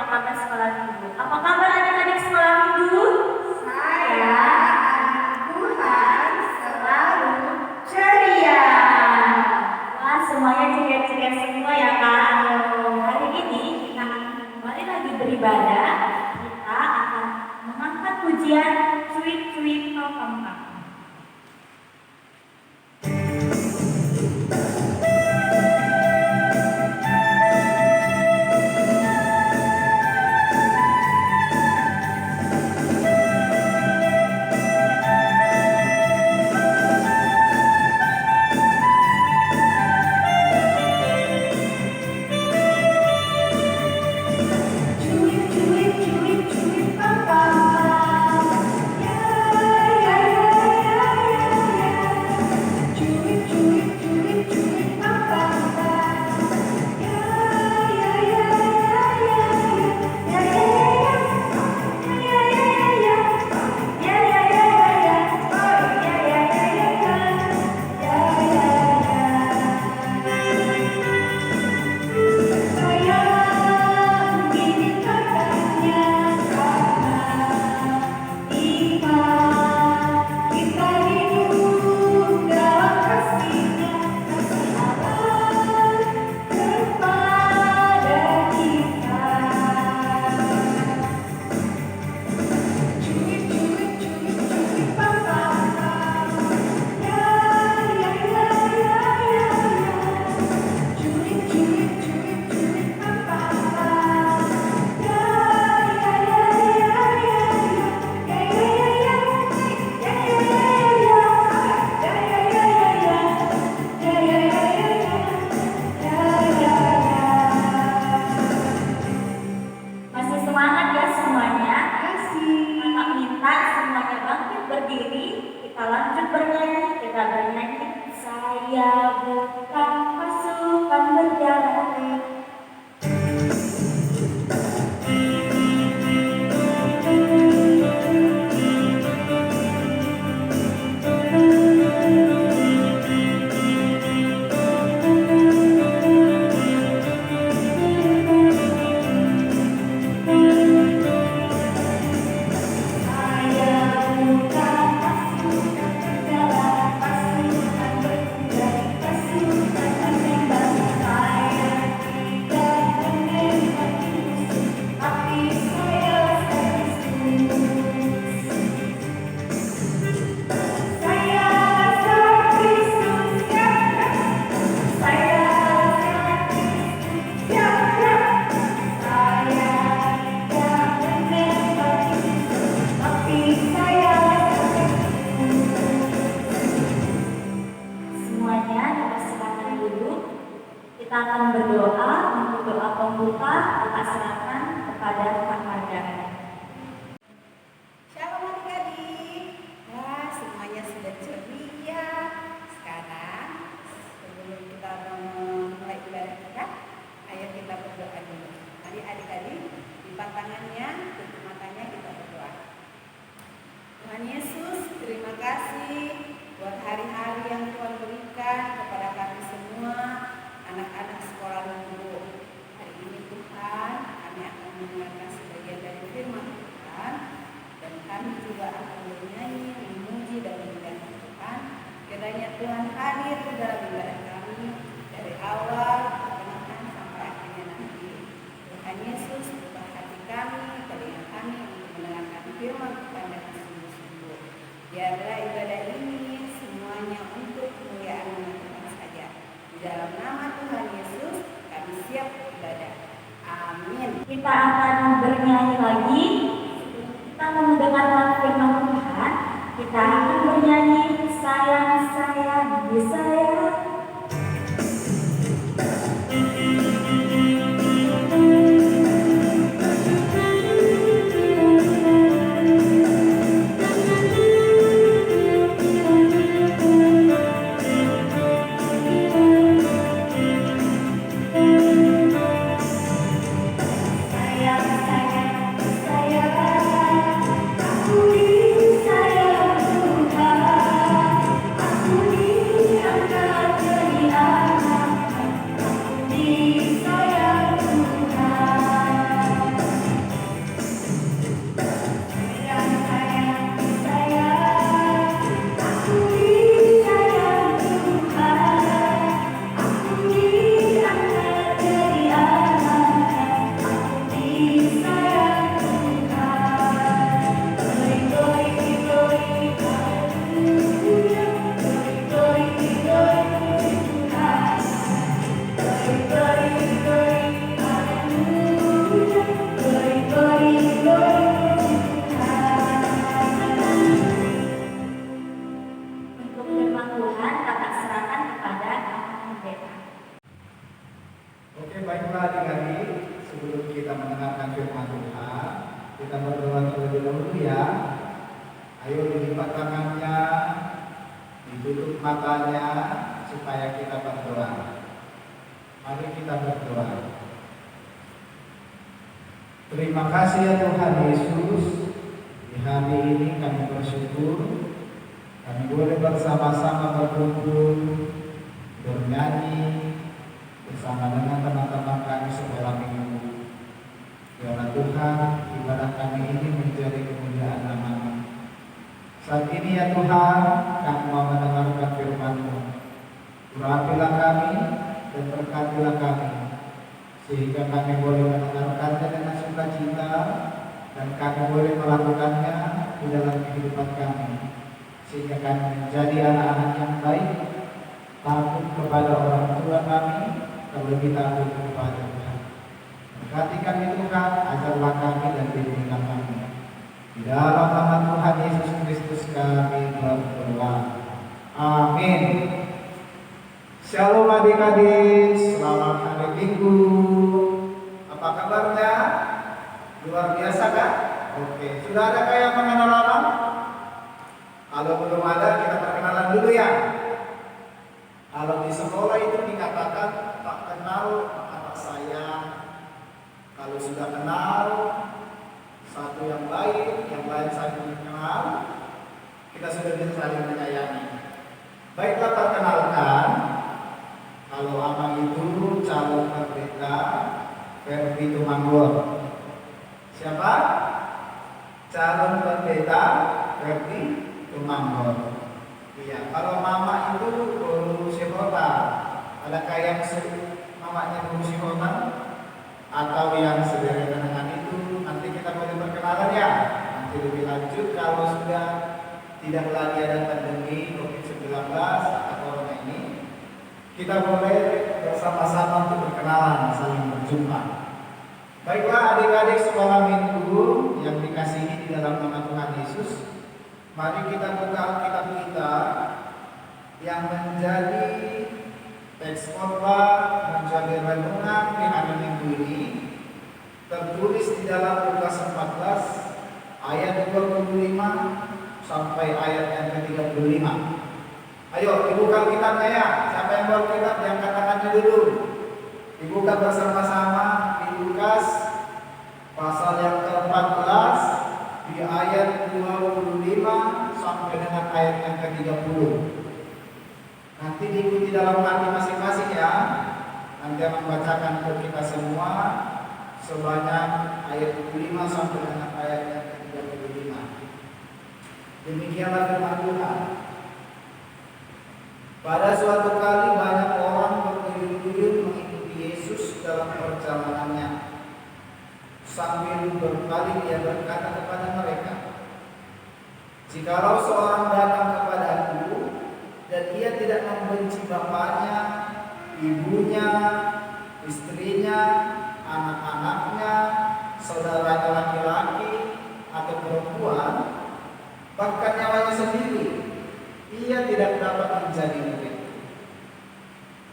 kabar sekolah minggu? Apa kabar adik-adik sekolah minggu? Saya Tuhan selalu ceria. Wah, semuanya ceria-ceria semua ya Kak. Hari ini kita kembali lagi beribadah. Kita akan mengangkat pujian cuit-cuit pam-pam. Saya bukan pasukan berjalan. Kita akan berdoa untuk doa pembuka. Kita serahkan kepada Kak Marga. Shalom adik-adik. Nah, semuanya sudah ceria. Sekarang sebelum kita mulai ibadah kita, ayo kita berdoa dulu. Mari adik-adik lipat tangannya, tutup matanya, kita berdoa. Tuhan Yesus, terima kasih buat hari-hari yang Tuhan berikan kepada kami semua, anak-anak sekolah minggu. Hari ini Tuhan, kami akan mendengarkan sebagian dari firman Tuhan, dan kami juga akan bernyanyi, memuji dan memuliakan Tuhan. Kiranya Tuhan hadir di dalam ibadah kami dari awal pertengahan sampai akhirnya nanti. Tuhan Yesus, buka hati kami, telinga kami untuk mendengarkan firman Tuhan dengan sungguh-sungguh. Biarlah ibadah ini semuanya untuk kemuliaan Tuhan saja. Di dalam nama Tuhan Yesus, kami siap ibadah. Amin. Kita akan bernyanyi lagi. Kita mendengarkan firman Tuhan. Kita akan bernyanyi, sayang, sayang, sayang. Aku adik-adik, sebelum kita mendengarkan firman Tuhan, kita berdoa terlebih dahulu ya. Ayo dilipat tangannya, ditutup matanya, supaya kita berdoa. Mari kita berdoa. Terima kasih ya Tuhan Yesus. Di hari ini kami bersyukur, kami boleh bersama-sama berkumpul, bernyanyi bersama dengan teman-teman kami sekolah minggu. Biarlah Tuhan, ibadah kami ini menjadi kemuliaan nama-Mu. Saat ini ya Tuhan, kami mau mendengarkan firman-Mu. Urapilah kami dan berkatilah kami, sehingga kami boleh mendengarkannya dengan sukacita dan kami boleh melakukannya di dalam kehidupan kami, sehingga kami menjadi anak-anak yang baik, takut kepada orang tua kami, terlebih takut kepada Tuhan. Berkati kami Tuhan, ajarlah kami dan bimbinglah kami. Di dalam nama Tuhan Yesus Kristus kami berdoa. Amin. Shalom adik-adik, selamat hari Minggu. Apa kabarnya? Luar biasa kan? Oke, sudah ada yang mengenal orang? Kalau belum ada, kita perkenalan dulu ya. Kalau di sekolah itu dikatakan tak kenal maka tak sayang. Kalau sudah kenal, satu yang baik, yang lain saling mengenal, kita sudah bisa saling menyayangi. Baiklah, perkenalkan. Kalau abang itu calon pendeta Ferdi Tumanggor. Siapa? Calon pendeta Ferdi Tumanggor. Iya. Kalau mama itu Guru Sihota. Adakah yang mamanya Guru Sihota? Atau yang sederhana dengan itu? Nanti kita boleh perkenalan ya. Nanti lebih lanjut kalau sudah tidak lagi ada pandemi COVID-19 atau corona ini, kita boleh bersama-sama untuk berkenalan, saling berjumpa. Baiklah adik-adik sekolah minggu yang dikasihi di dalam nama Tuhan Yesus, mari kita buka Alkitab kita yang menjadi teks khotbah, menjadi renungan di hari Minggu ini, tertulis di dalam Lukas 14 ayat 25 sampai ayat yang ke-35. Ayo dibuka kitabnya ya. Siapa yang bawa kitab diangkat tangannya dulu. Dibuka bersama-sama di Lukas pasal yang ke-14 di ayat 25 sampai dengan ayat yang ke-30. Nanti diikuti dalam hati masing-masing ya. Nanti akan membacakan untuk kita semua sebanyak ayat 25 sampai dengan ayat yang ke-35. Demikianlah firman Tuhan. Pada suatu kali banyak orang berduyun-duyun mengikuti Yesus dalam perjalanannya. Sambil berbalik ia berkata kepada mereka, "Jikalau seorang datang kepadaku dan ia tidak membenci bapaknya, ibunya, istrinya, anak-anaknya, saudaranya laki-laki atau perempuan, bahkan nyawanya sendiri, ia tidak dapat menjadi murid.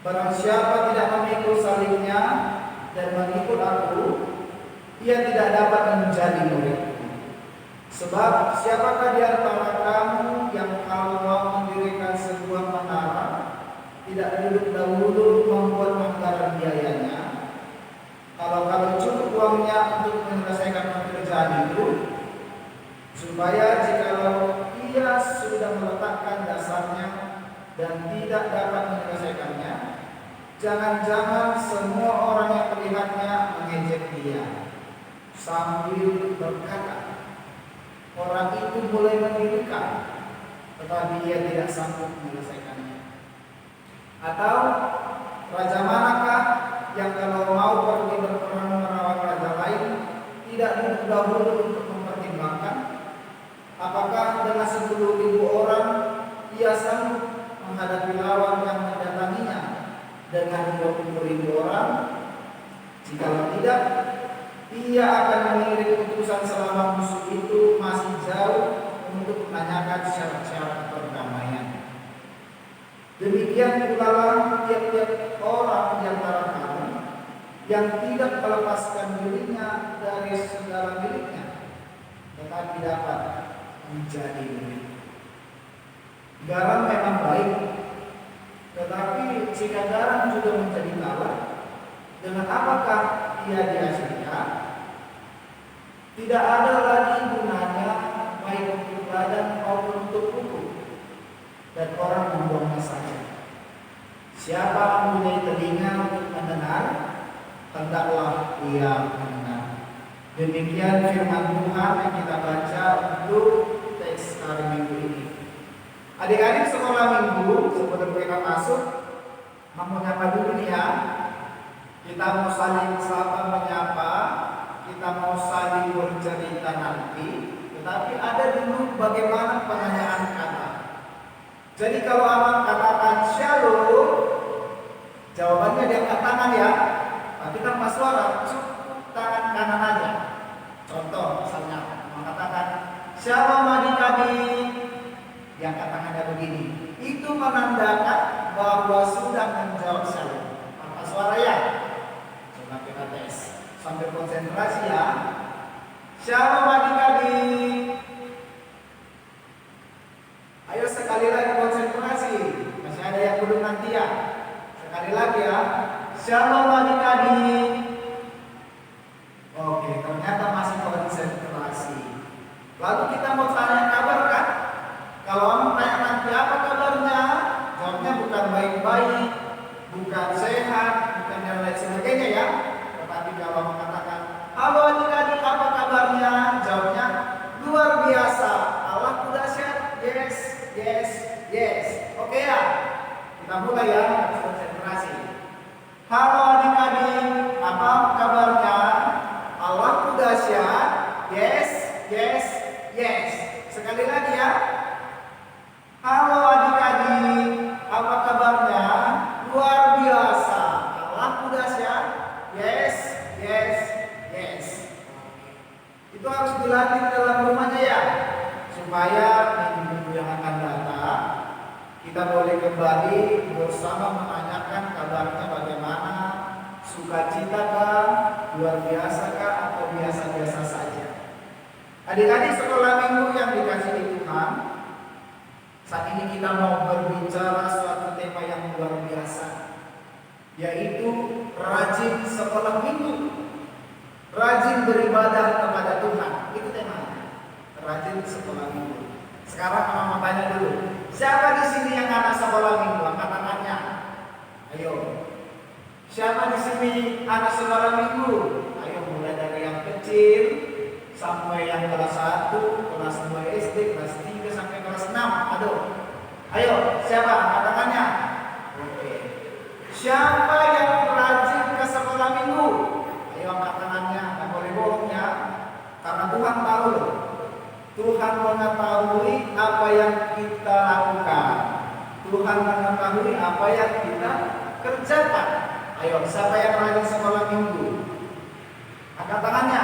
Barang siapa tidak memikul salibnya dan mengikut aku, ia tidak dapat menjadi murid. Sebab siapakah di antara kamu yang kalau mau mendirikan sebuah menara, tidak duduk dahulu membuat anggaran biayanya? Kalau cukup uangnya untuk menyelesaikan pekerjaan itu, supaya jikalau ia sudah meletakkan dasarnya dan tidak dapat menyelesaikannya, jangan-jangan semua orang yang melihatnya mengejek dia, sambil berkata, orang itu mulai mendirikan, tetapi ia tidak sanggup menyelesaikannya. Atau raja manakah yang kalau mau pergi berperang melawan raja lain, tidak duduk dahulu untuk mempertimbangkan apakah dengan 10.000 orang ia sanggup menghadapi lawan yang mendatanginya dengan 20.000 orang? Jika tidak, ia akan mengirim utusan selama musuh itu masih jauh untuk menanyakan syarat-syarat perdamaian. Demikian pula tiap-tiap orang di antara kamu, yang tidak melepaskan dirinya dari segala miliknya, tetapi dapat menjadi milik. Garam memang baik, tetapi jika garam juga menjadi tawar, dengan apakah ia dihasilkan? Tidak ada lagi gunanya baik untuk badan maupun untuk tubuh, dan orang membuangnya saja. Siapa mempunyai telinga untuk mendengar, hendaklah ia mendengar. Demikian firman Tuhan yang kita baca untuk teks hari Minggu ini. Adik-adik sekolah minggu, sebelum kita masuk, mau menyapa dulu nih ya. Kita mau saling sapa menyapa, kita mau saling bercerita nanti, tetapi ada dulu bagaimana penanyaan kata. Jadi kalau abang katakan shalom, jawabannya dia angkat tangan ya. Tapi tanpa suara, cukup tangan kanan aja. Contoh misalnya mengatakan shalom adik-adik, dia angkat tangannya begini. Itu menandakan bahwa sudah menjawab shalom. Tanpa suara ya. Coba kita tes sambil konsentrasi ya. Shalom adik-adik. Ayo sekali lagi konsentrasi. Masih ada yang belum nanti ya. Sekali lagi ya. Shalom adik-adik. Oke, ternyata masih konsentrasi. Lalu kita mau tanya kabar kan? Kalau kamu tanya nanti apa kabarnya? Jawabnya bukan baik-baik, bukan sehat, bukan yang lain sebagainya ya. Tetapi kalau mengatakan halo adik-adik apa kabarnya? Jawabnya luar biasa. Allah dahsyat. Yes, yes, yes. Oke ya. Kita mulai ya, konsentrasi. Halo adik-adik, apa kabarnya? Allah dahsyat. Yes, yes, yes. Sekali lagi ya. Halo adik-adik, apa kabarnya? Luar biasa. Allah dahsyat. Yes, yes, yes. Itu harus dilatih dalam rumahnya ya, supaya minggu yang akan datang kita boleh kembali bersama menanyakan kabarnya bagaimana, sukacita kah, luar biasa kah, atau biasa-biasa saja. Adik-adik sekolah minggu yang dikasihi Tuhan, saat ini kita mau berbicara suatu tema yang luar biasa, yaitu rajin sekolah minggu, rajin beribadah kepada Tuhan. Itu temanya, rajin sekolah minggu. Sekarang mama tanya dulu, siapa di sini yang anak sekolah minggu? Angkat tangannya. Ayo. Siapa di sini anak sekolah minggu? Ayo, mulai dari yang kecil sampai yang kelas 1, kelas 2 SD, kelas 3 sampai kelas 6. Aduh. Ayo, siapa? Angkat tangannya. Oke. Siapa yang rajin ke sekolah minggu? Ayo angkat tangannya. Nggak boleh bohong ya. Karena Tuhan tahu loh. Tuhan mengetahui apa yang kita lakukan. Tuhan mengetahui apa yang kita kerjakan. Ayo, siapa yang rajin sekolah minggu? Angkat tangannya.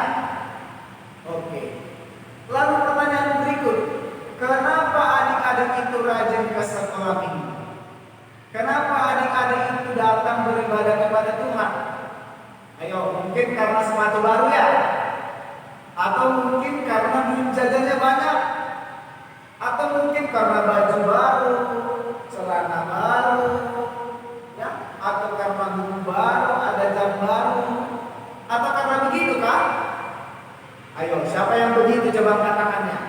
Oke. Lalu pertanyaan berikut, kenapa adik-adik itu rajin ke sekolah minggu? Kenapa adik-adik itu datang beribadah kepada Tuhan? Ayo, mungkin karena sepatu baru ya? Atau mungkin karena duit jajannya banyak? Atau mungkin karena baju baru, celana baru, ya? Atau karena buku baru, ada jam baru? Atau karena begitu kan? Ayo, siapa yang begitu? Coba angkat tangannya.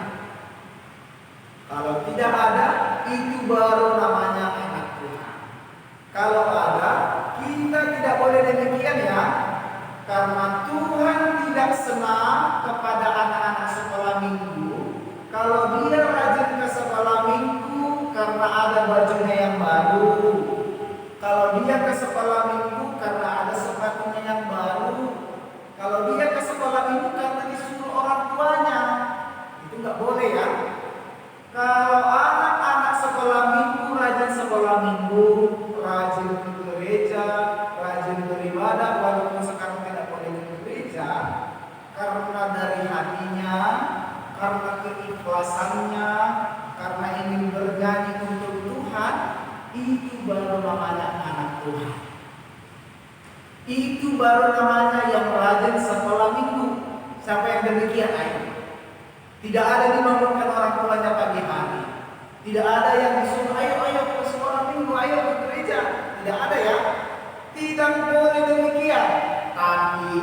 Kalau tidak ada, itu baru namanya anak Tuhan. Kalau ada, kita tidak boleh demikian ya. Karena Tuhan tidak senang kepada anak-anak sekolah minggu kalau dia rajin ke sekolah minggu karena ada bajunya yang baru. Kalau dia ke sekolah minggu karena ada sepatunya yang baru. Kalau dia ke sekolah minggu karena disuruh orang tuanya. Itu nggak boleh ya. Kalau anak-anak sekolah minggu rajin sekolah minggu, rajin ke gereja, rajin beribadah walaupun sekarang tidak boleh ke gereja, karena dari hatinya, karena keikhlasannya, karena ingin bernyanyi untuk Tuhan, itu baru namanya anak Tuhan. Itu baru namanya yang rajin sekolah minggu. Siapa yang demikian? Ayo. Tidak ada dibangunkan orang tuanya pagi hari. Tidak ada yang disuruh ayo ke sekolah minggu, ayo ke gereja. Tidak ada ya. Tidak boleh demikian. Tapi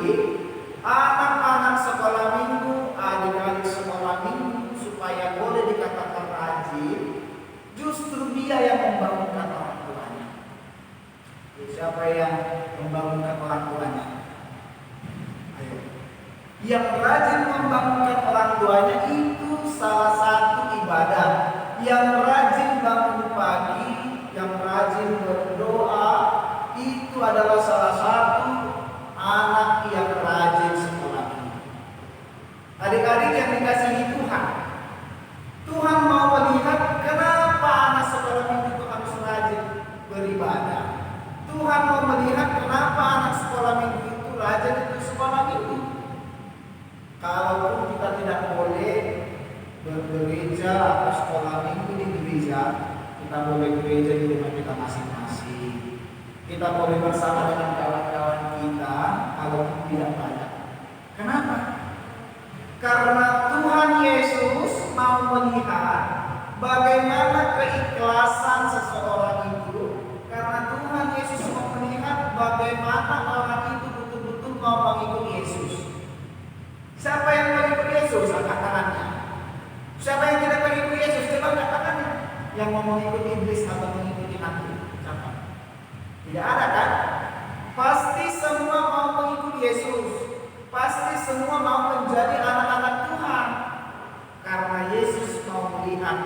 anak-anak sekolah minggu, adik-adik sekolah minggu supaya boleh dikatakan rajin, justru dia yang membangunkan orang tuanya. Siapa yang membangunkan orang tuanya? Ayo. Yang rajin membangunkan orang tuanya itu salah satu ibadah. Yang rajin bangun pagi, yang rajin berdoa, itu adalah salah satu anak yang rajin sekolah minggu. Adik-adik yang dikasihi Tuhan, Tuhan mau melihat kenapa anak sekolah minggu itu harus rajin beribadah. Tuhan mau melihat kenapa anak sekolah minggu itu rajin itu sekolah minggu. Kalaupun kita tidak boleh bergereja atau sekolah minggu di gereja, kita boleh gereja di rumah kita masing-masing. Kita boleh bersama dengan kawan-kawan kita, kalaupun tidak banyak. Kenapa? Karena Tuhan Yesus mau melihat bagaimana keikhlasan seseorang itu. Karena Tuhan Yesus mau melihat bagaimana orang itu betul-betul mau mengikuti Yesus. Siapa yang mengikuti Yesus? Angkat tangannya. Siapa yang tidak mengikuti Yesus? Coba angkat tangannya. Yang mau mengikuti iblis atau mengikuti hantu? Siapa? Tidak ada kan? Pasti semua mau mengikuti Yesus. Pasti semua mau menjadi anak-anak Tuhan. Karena Yesus mau melihat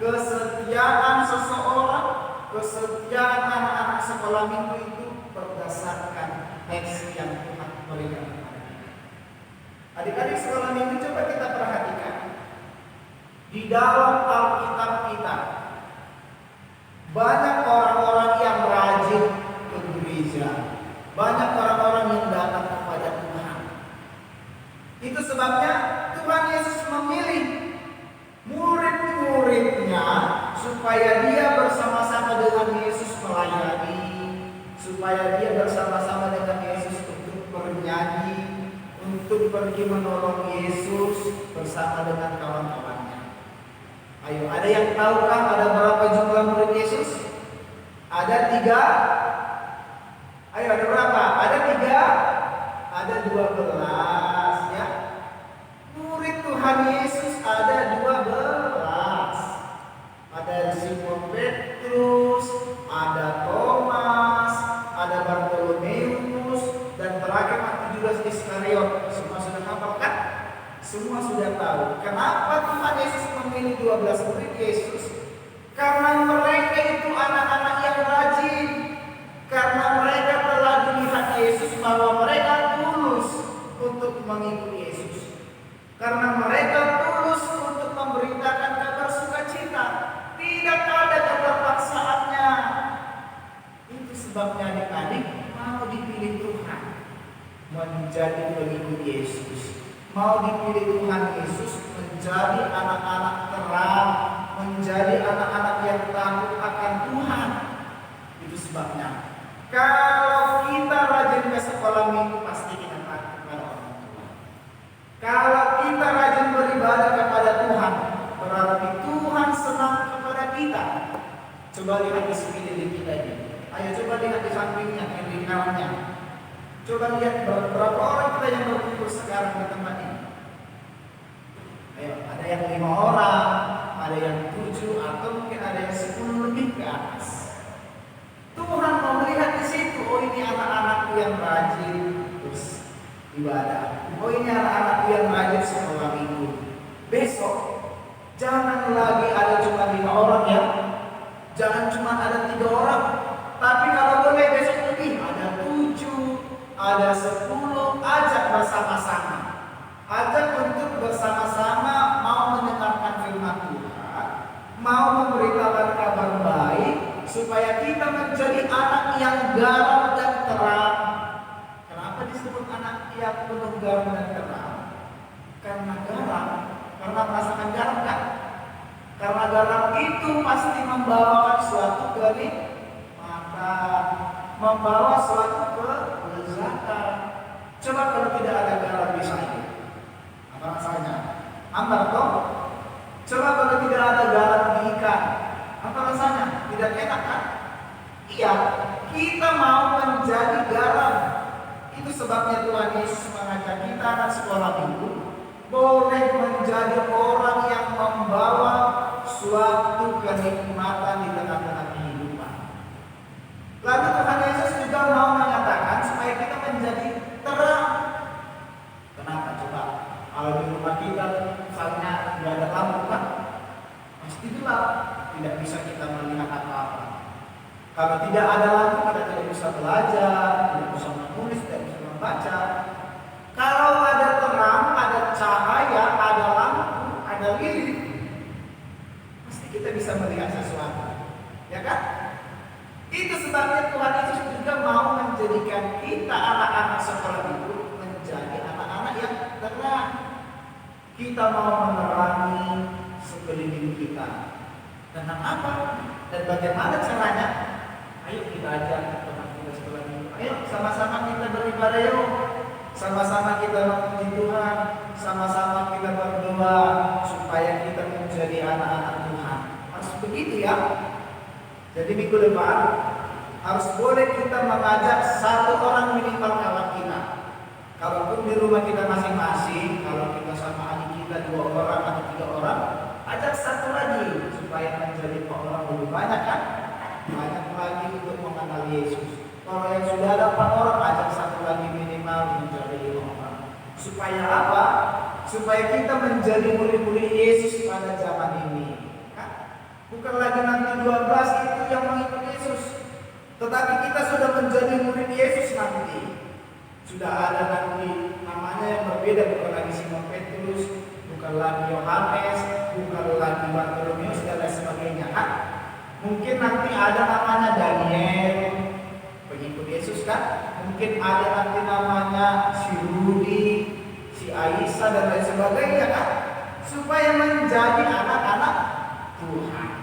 kesetiaan seseorang, kesetiaan anak-anak sekolah minggu itu berdasarkan teks yang Tuhan berikan kepada kita. Adik-adik sekolah minggu, coba kita perhatikan. Di dalam Alkitab kita banyak orang-orang yang rajin ke gereja, banyak orang-orang yang datang kepada Tuhan. Itu sebabnya Tuhan Yesus memilih murid-muridnya supaya dia bersama-sama dengan Yesus melayani, supaya dia bersama-sama dengan Yesus untuk bernyanyi, untuk pergi menolong Yesus bersama dengan kawan-kawannya. Ayo, ada yang tahukah ada berapa jumlah murid Yesus? Ada 3. Ayo, ada berapa? Ada 3. Ada 12 ya. Murid Tuhan Yesus ada 12. Ada Simon Petrus, ada Thomas, ada Bartolomeus, dan terakhir Judas Iskariot. Semua sudah hafal kan? Semua sudah tahu. Kenapa Tuhan Yesus memilih 12 murid Yesus? Karena mereka itu anak-anak yang rajin. Karena mereka telah dilihat Yesus bahwa mereka tulus untuk mengikuti Yesus. Karena mereka tulus untuk memberitakan kabar sukacita. Tidak ada keterpaksaannya. Itu sebabnya adik-adik mau dipilih Tuhan menjadi pengikut Yesus. Mau dipilih Tuhan Yesus menjadi anak-anak terang, menjadi anak-anak yang takut akan Tuhan. Itu sebabnya kalau kita rajin ke sekolah minggu, pasti kita takut kepada orang tua. Kalau kita rajin beribadah kepada Tuhan, berarti Tuhan senang kepada kita. Coba lihat di sekeliling kita ini. Ayo coba lihat di sampingnya, kiri kanannya. Coba lihat berapa orang kita yang berkumpul sekarang di tempat ini. Ayo, ada yang 5 orang, ada yang 7, atau mungkin ada yang 10 lebih ke atas. Tuhan mau melihat di situ, oh ini anak-anakku yang rajin terus ibadah. Oh ini anak-anakku yang rajin sekolah minggu. Besok jangan lagi ada cuma 5 orang ya, jangan cuma ada 3 orang. Tapi kalau boleh besok lebih, ada 7, ada 10, ajak bersama-sama. Ajak untuk bersama-sama mau mendengarkan firman Tuhan, mau memberitakan kabar baik, supaya kita menjadi anak yang garam dan terang. Kenapa disebut anak yang penuh garam dan terang? Karena garam, karena merasakan garam kan? Karena garam itu pasti membawakan suatu kenikmatan, membawa suatu kelezatan. silakan. Coba kalau tidak ada garam di sayur, apa rasanya? Hambar toh? Coba kalau tidak ada garam di ikan, apa rasanya? Tidak enak kan? Iya, kita mau menjadi garam. Itu sebabnya Tuhan Yesus mengajak kita anak sekolah minggu boleh menjadi orang yang membawa suatu kenikmatan di tengah-tengah kehidupan. Lalu Tuhan Yesus juga mau mengatakan supaya kita menjadi terang. Kenapa coba? Kalau di rumah kita misalnya tidak ada lampu kan, pasti gelap, tidak bisa kita melihat apa-apa. Kalau tidak ada lampu kita tidak bisa belajar, tidak bisa menulis, tidak bisa membaca. Kalau ada terang, ada cahaya, ada lampu, ada lilin, pasti kita bisa melihat sesuatu, ya kan? Itu sebabnya Tuhan Yesus juga mau menjadikan kita anak-anak sekolah itu menjadi anak-anak yang terang. Kita mau menerangi sekeliling kita. Tentang apa? Dan bagaimana caranya? Ayo kita ajak teman kita sekolah minggu. Ayo sama-sama kita beribadah yuk. Sama-sama kita memuji Tuhan. Sama-sama kita berdoa supaya kita menjadi anak-anak Tuhan. Harus begitu ya. Jadi minggu depan harus boleh kita mengajak satu orang minimal kawan kita. Kalaupun di rumah kita masing-masing, kalau kita sama adik kita 2 orang atau 3 orang, ajak satu lagi supaya menjadi orang lebih banyak kan? Banyak lagi untuk mengenal Yesus. Kalau yang sudah ada 4 orang, ajak satu lagi minimal menjadi 5 orang. Supaya apa? Supaya kita menjadi murid-murid Yesus pada zaman ini. Bukan lagi nanti 12 itu yang mengikut Yesus, tetapi kita sudah menjadi murid Yesus nanti. Sudah ada nanti namanya yang berbeda, bukan lagi Simon Petrus, bukan lagi Yohanes, bukan lagi Bartolomeus dan lain sebagainya. Mungkin nanti ada namanya Daniel, pengikut Yesus kan? Mungkin ada nanti namanya si Rudi, si Aisyah dan lain sebagainya kan? Supaya menjadi anak-anak Tuhan.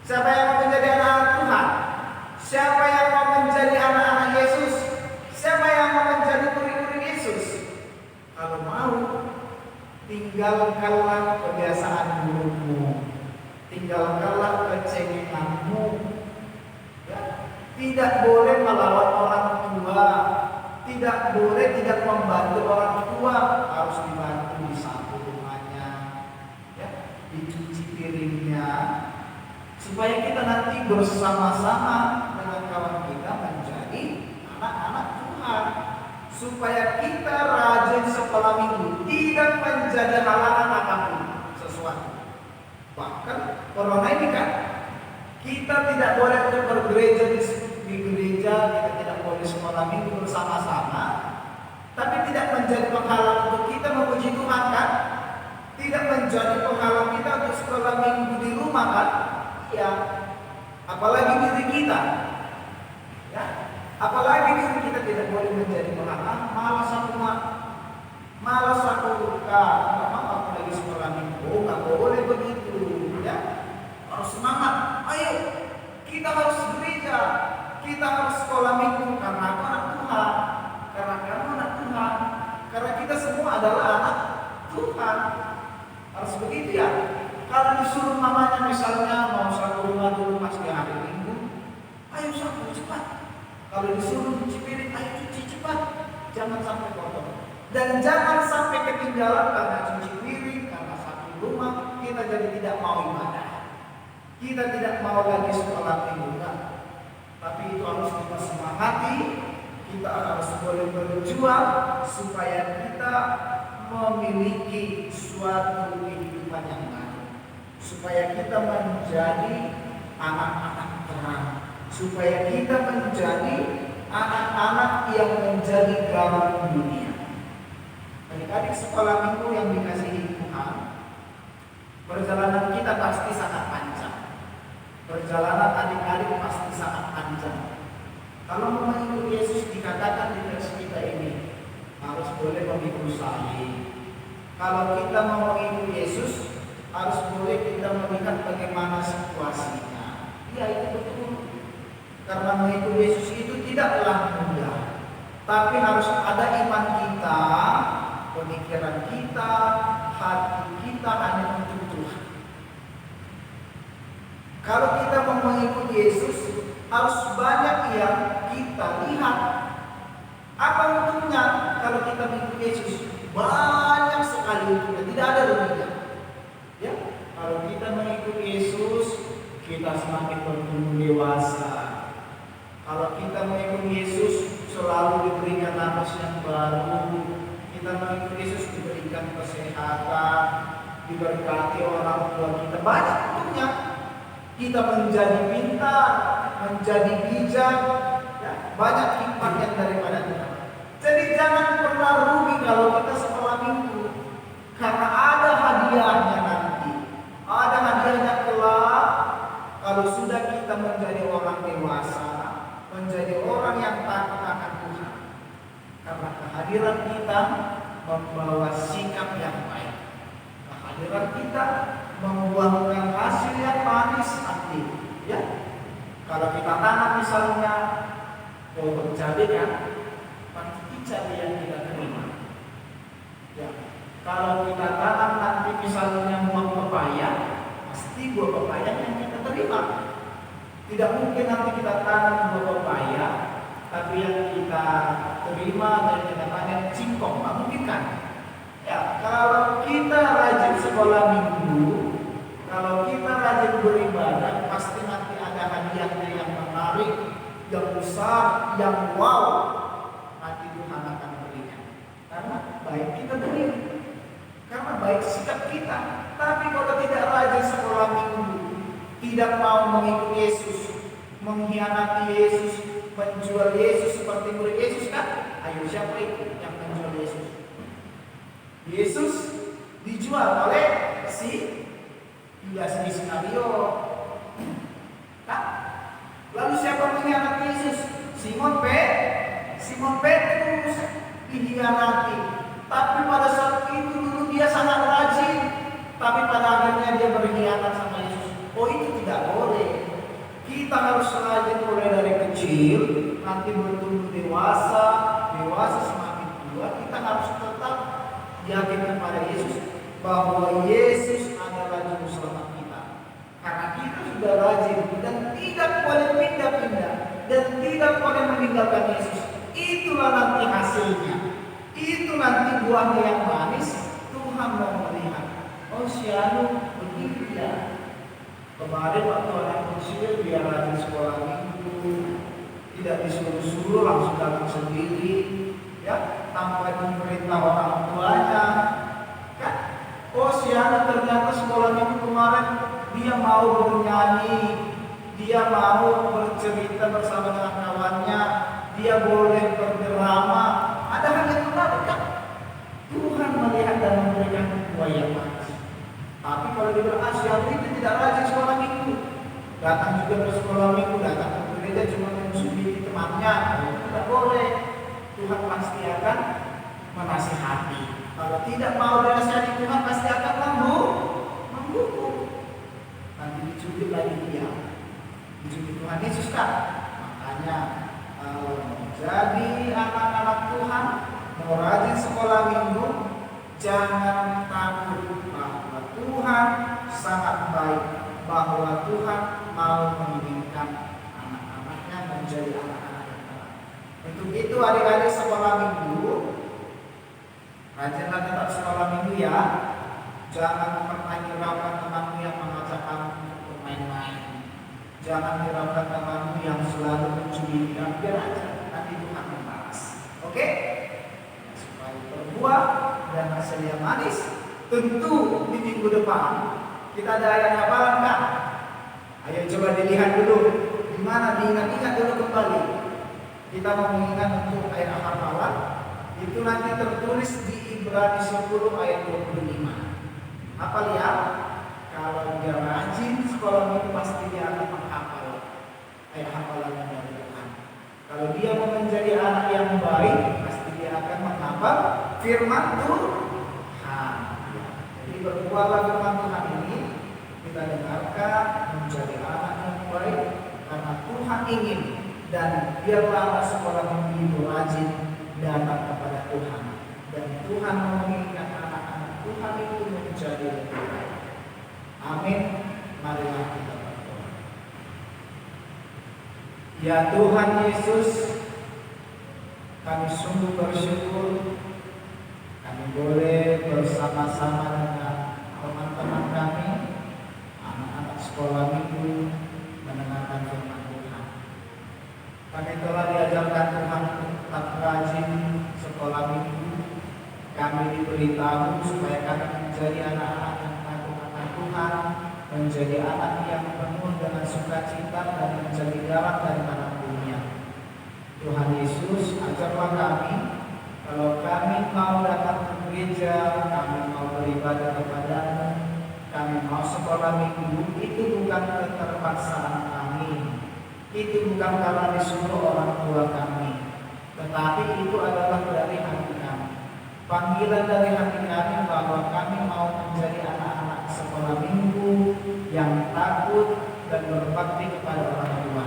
Siapa yang mau menjadi anak Tuhan? Siapa yang mau menjadi anak-anak Yesus? Siapa yang mau menjadi murid-murid Yesus? Kalau mau, tinggalkanlah kebiasaan burukmu, tinggalkanlah kecengenganmu. Ya. Tidak boleh melawan orang tua, tidak boleh tidak membantu orang tua, harus dibantu disapu rumahnya, ya, dicuci piringnya. Supaya kita nanti bersama-sama dengan kawan kita menjadi anak-anak Tuhan. Supaya kita rajin sekolah minggu, tidak menjadi halangan apapun sesuatu. Bahkan corona ini kan, kita tidak boleh untuk bergereja di gereja, kita tidak boleh sekolah minggu bersama-sama. Tapi tidak menjadi penghalang untuk kita memuji Tuhan kan? Tidak menjadi penghalang kita untuk sekolah minggu di rumah kan? Ya, apalagi diri kita, ya, apalagi diri kita tidak boleh menjadi penghalang. Malas aku aku lagi sekolah minggu, nggak boleh begitu, ya. Harus semangat. Ayo, kita harus gereja, kita harus sekolah minggu karena aku anak Tuhan, karena kamu anak Tuhan, karena kita semua adalah anak Tuhan. Harus begitu ya. Kalau disuruh mamanya misalnya mau satu rumah dulu pas di hari Minggu, ayo sapu cepat. Kalau disuruh cuci piring, ayo cuci cepat. Jangan sampai kotor. Dan jangan sampai ketinggalan karena cuci piring, karena satu rumah kita jadi tidak mau ibadah. Kita tidak mau lagi sekolah minggu kan. Tapi itu harus kita semangati. Kita harus boleh berjuang supaya kita memiliki suatu kehidupan yang baik. Supaya kita menjadi anak-anak terang, supaya kita menjadi anak-anak yang menjadi garam dunia. Adik-adik sekolah minggu yang dikasihi Tuhan, perjalanan kita pasti sangat panjang. Perjalanan adik-adik pasti sangat panjang. Kalau mengikut Yesus dikatakan di teks kita ini harus boleh memikul salib. Kalau kita mau mengikut Yesus, harus boleh kita melihat bagaimana situasinya. Ya itu betul. Karena mengikut Yesus itu tidaklah mudah. Tapi harus ada iman kita, pemikiran kita, hati kita hanya untuk Tuhan. Kalau kita mau mengikuti Yesus, harus banyak yang kita lihat. Apa untungnya kalau kita mengikuti Yesus? Banyak sekali untungnya, tidak ada ruginya. Ya, kalau kita mengikuti Yesus, kita semakin bertumbuh dewasa. Kalau kita mengikuti Yesus, selalu diberikan nafas yang baru. Kita mengikuti Yesus, diberikan kesehatan, diberkati orang tua kita. Banyak untungnya. Kita menjadi pintar, menjadi bijak, ya, banyak hikmatnya daripada Tuhan. Jadi jangan pernah rugi kalau kita sekolah minggu, karena ada hadiahnya nanti. Ada hadiahnya kelak kalau sudah kita menjadi orang dewasa, menjadi orang yang takut akan Tuhan. Karena kehadiran kita membawa sikap yang baik. Kehadiran kita membuahkan hasil yang manis nanti. Ya, kalau kita tanam misalnya pohon cabai kan, pasti cabai yang kita terima. Ya, kalau kita tanam nanti misalnya buah pepaya, pasti buah pepaya yang kita terima. Tidak mungkin nanti kita tanam buah pepaya, tapi yang kita terima dan kita panen singkong, nggak mungkin kan? Ya, kalau kita rajin sekolah minggu, kalau kita rajin beribadah, pasti nanti ada hadiahnya yang menarik, yang besar, yang wow. Nanti Tuhan akan berikan. Karena baik kita terima, karena baik sikap kita. Tapi kalau tidak rajin sekolah minggu, tidak mau mengikuti Yesus, mengkhianati Yesus, menjual Yesus seperti murid Yesus kan? Ayo siapa itu yang menjual Yesus? Yesus dijual oleh si Yudas Iskariot. Nah, lalu siapa mengkhianati Yesus? Simon Petrus dikhianati. Tapi pada saat itu dulu dia sangat rajin. Tapi pada akhirnya dia berkhianat sama Yesus. Oh, itu tidak boleh. Kita harus rajin mulai dari kecil, nanti bertumbuh dewasa semakin tua. Kita harus tetap yakin kepada Yesus bahwa Yesus adalah juru selamat kita. Karena kita sudah rajin dan tidak boleh pindah-pindah dan tidak boleh meninggalkan Yesus. Itulah nanti hasilnya. Itu nanti buahnya yang manis. Tuhan mau melihat. Oh, si Anu begitu ya. Kemarin waktu anak kecil dia rajin sekolah minggu, tidak disuruh-suruh, langsung datang sendiri, ya, tanpa diperintah orang tuanya, kan? Oh, si anak ternyata sekolah minggu kemarin dia mau bernyanyi, dia mau bercerita bersama dengan kawannya, dia boleh berdrama. Ada hal yang menarik kan? Tuhan melihat dan memberikan buah yang manis. Tapi kalau di Asia itu tidak rajin sekolah minggu, datang juga ke sekolah minggu, datang ke gereja cuma mensubiti temannya, itu tidak boleh. Tuhan pasti akan menasihati. Kalau tidak mau dinasihati Tuhan pasti akan menghukum. Nanti dicubit lagi dia. Dicubit Tuhan Yesus kan? Makanya kalau menjadi anak-anak Tuhan, mau rajin sekolah minggu, jangan takut bahwa Tuhan sangat baik, bahwa Tuhan mau menginginkan anak-anaknya menjadi anak-anak yang baik. Untuk itu adik-adik sekolah minggu, rajinlah tetap sekolah minggu ya. Jangan pernah hiraukan temanmu yang mengajak kamu untuk bermain-main. Jangan hiraukan temanmu yang selalu mencuri. Biar aja, nanti Tuhan membalas. Oke? Supaya berbuah dan hasil yang manis. Tentu di minggu depan kita ada ayat hafalan kan? Ayo coba dilihat dulu. Gimana diingat-ingat dulu kembali. Kita mau mengingat untuk ayat hafalan. Itu nanti tertulis di Ibrani 10 ayat 25. Apa lihat? Kalau dia rajin sekolah minggu pasti dia akan menghafal ayat hafalannya dari Tuhan. Kalau dia mau menjadi anak yang baik, pasti dia akan menghafal firman Tuhan. Jadi berbuahlah firman Tuhan ini, kita dengarkan menjadi anak yang baik karena Tuhan ingin. Dan biarlah sekolah minggu itu rajin datang kepada Tuhan, dan Tuhan menginginkan anak-anak Tuhan itu menjadi lebih baik. Amin. Marilah kita berdoa. Ya Tuhan Yesus, kami sungguh bersyukur kami boleh bersama-sama dengan teman-teman kami, anak-anak sekolah minggu, mendengarkan firman Tuhan. Kami telah diajarkan Tuhan untuk tetap rajin sekolah minggu. Kami diberitahu supaya kami menjadi anak-anak yang takut akan Tuhan, menjadi anak yang penuh dengan sukacita dan menjadi garam dari tanah dunia. Tuhan Yesus, ajarlah kami, kalau kami mau datang ke gereja, kami mau beribadah kepada-Mu, kami mau sekolah minggu, itu bukan keterpaksaan kami, itu bukan karena disuruh orang tua kami, tetapi itu adalah dari hati kami. Panggilan dari hati kami bahwa kami mau menjadi anak-anak sekolah minggu yang takut dan berbakti kepada orang tua.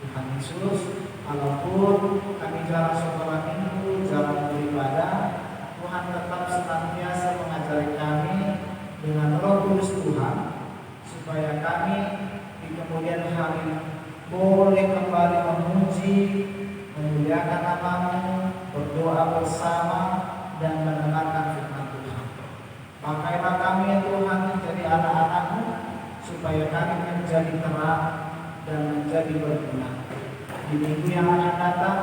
Tuhan Yesus, walaupun kami jarang sekolah minggu, jarang beribadah, Tuhan tetap senantiasa mengajari kami dengan Roh Kudus Tuhan, supaya kami di kemudian hari boleh kembali memuji, memuliakan nama-Mu, berdoa bersama, dan mendengarkan firman Tuhan. Pakailah kami ya Tuhan menjadi anak-anak-Mu, supaya kami menjadi terang dan menjadi berguna. Di minggu yang akan datang,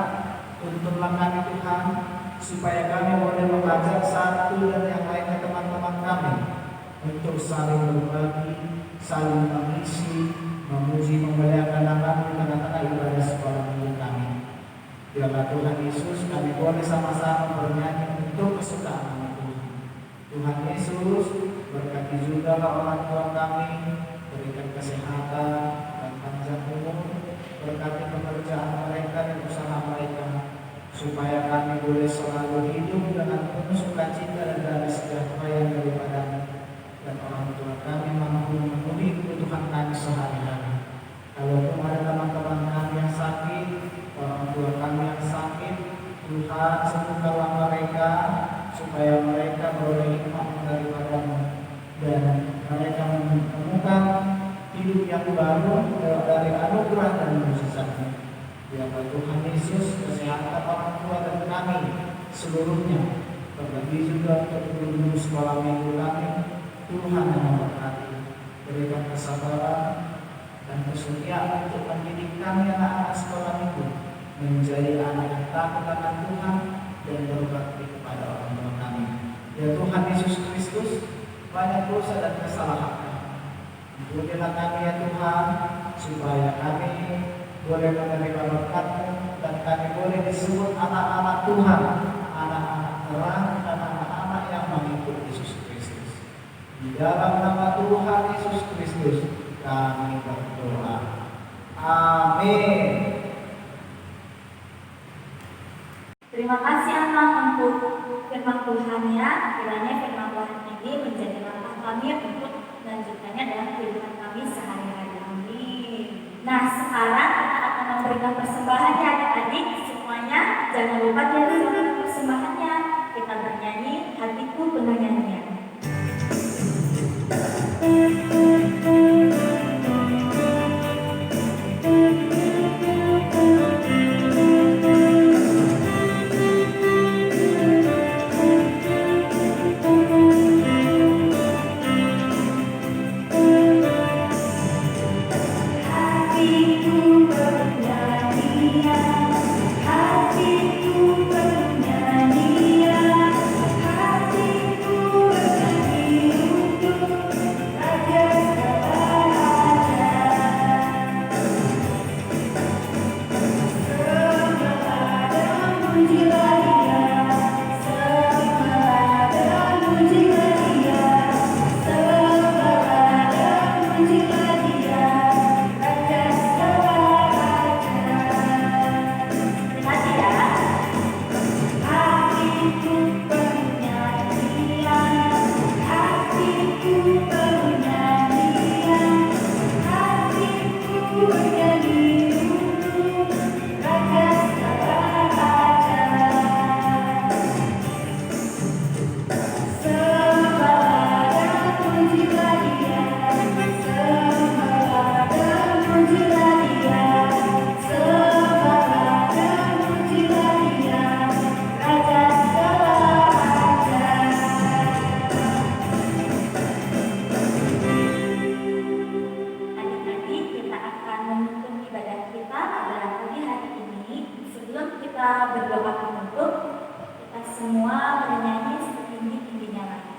tuntunlah kami Tuhan, supaya kami boleh mengajak satu dan yang lainnya teman-teman kami untuk saling berbagi, saling mengisi, memuji, memuliakan nama-Mu di tengah-tengah ibadah sekolah minggu kami. Biarlah Tuhan Yesus, kami boleh sama-sama bernyanyi untuk kesukaan nama Tuhan. Tuhan Yesus, berkati juga orang tua kami, berikan kesehatan dan panjang umur, berkati pekerjaan mereka dan usaha mereka, supaya kami boleh selalu hidup dengan penuh sukacita dan damai sejahtera yang daripada-Mu, dan orang tua kami mampu memenuhi kebutuhan kami sehari-hari. Kalaupun ada teman-teman kami yang sakit, orang tua kami yang sakit, Tuhan sembuhkanlah mereka, supaya mereka beroleh hikmat daripada-Mu, dan mereka menemukan hidup yang baru dari anugerah dan mujizat-Mu. Biarlah Tuhan Yesus kesehatan orang tua dan kami seluruhnya, terlebih juga untuk guru-guru sekolah minggu kami, Tuhan yang memberkati, berikan kesabaran dan kesetiaan untuk mendidik kami anak-anak sekolah minggu menjadi anak yang takut akan Tuhan dan berbakti kepada orang tua kami. Ya Tuhan Yesus Kristus, banyak dosa dan kesalahan kami. Ampunilah kami ya Tuhan, supaya kami boleh menerima berkat-Mu dan kami boleh disebut anak-anak Tuhan, anak-anak terang dan anak-anak yang mengikut Yesus Kristus. Di dalam nama Tuhan Yesus Kristus kami berdoa. Amin. Terima kasih Allah untuk firman Tuhan ya. Kiranya firman Tuhan ini menjadi langkah kami untuk melanjutkannya dalam kehidupan kami sehari-hari. Amin. Nah, sekarang kita akan memberikan persembahan ya adik-adik semuanya. Jangan lupa dihadirkan persembahannya. Kita bernyanyi Hatiku Penuh Nyanyian. Hatiku bernyanyi, hatiku bernyanyi. semua bernyanyi setinggi-tingginya lagi.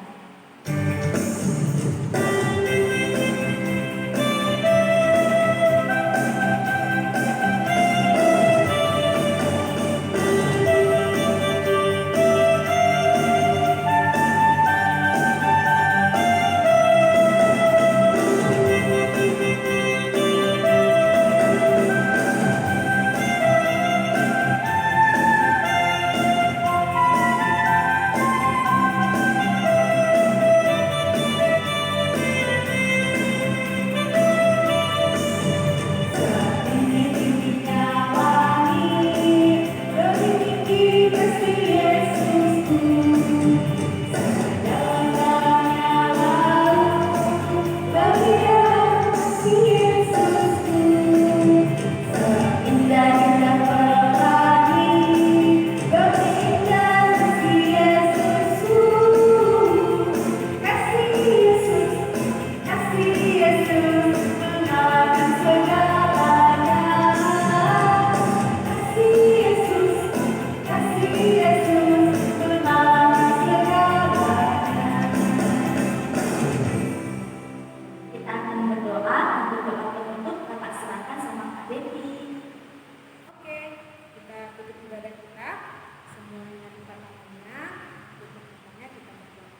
Kita akan berdoa untuk doa penutup Kakak serahkan sama Kak Devi. Oke, kita tutup ibadah kita. Semuanya kita namanya, tutup matanya kita berdoa.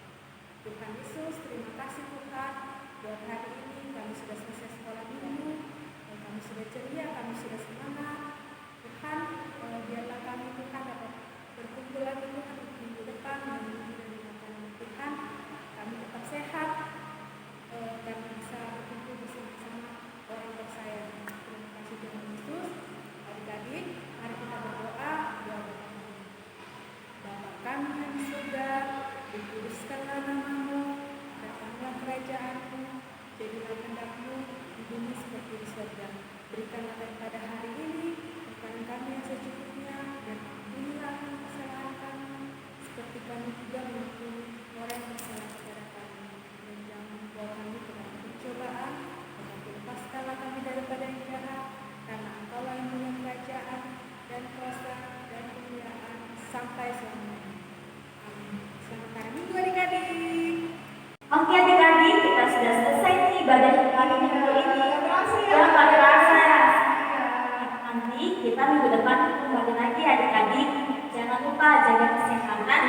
Tuhan Yesus, terima kasih Tuhan. Buat hari ini kami sudah selesai sekolah minggu, dan kami sudah ceria, kami sudah semangat. Tuhan, biarlah kami Tuhan dapat berkumpul lagi Tuhan untuk minggu depan, dan minggu dari makanan Tuhan. Kami tetap sehat, dan bisa berkumpul bersama-sama orang tersayang. Terima kasih Tuhan Yesus. Adik-adik, mari kita berdoa. Doa bersama. Bapa kami yang di surga, dikuduskanlah namamu, datanglah kerajaanmu, jadilah kehendak-mu di bumi seperti di surga. Berikanlah kami pada hari ini makanan kami yang secukupnya, dan ampunilah kesalahan kami, seperti kami juga mengampuni orang yang bersalah kepada kami. Dan jangan membawa kami ke dalam pencobaan, tetapi lepaskanlah kami daripada yang jahat, karena Engkaulah yang punya kerajaan dan kuasa dan kemuliaan sampai selamanya. Amin. Selamat hari Minggu adik-adik. Oke adik-adik, kita sudah selesai nih ibadah hari minggu ini. Ya, nggak terasa ya. Nanti kita minggu depan kembali lagi adik-adik. Jangan lupa jaga kesehatan,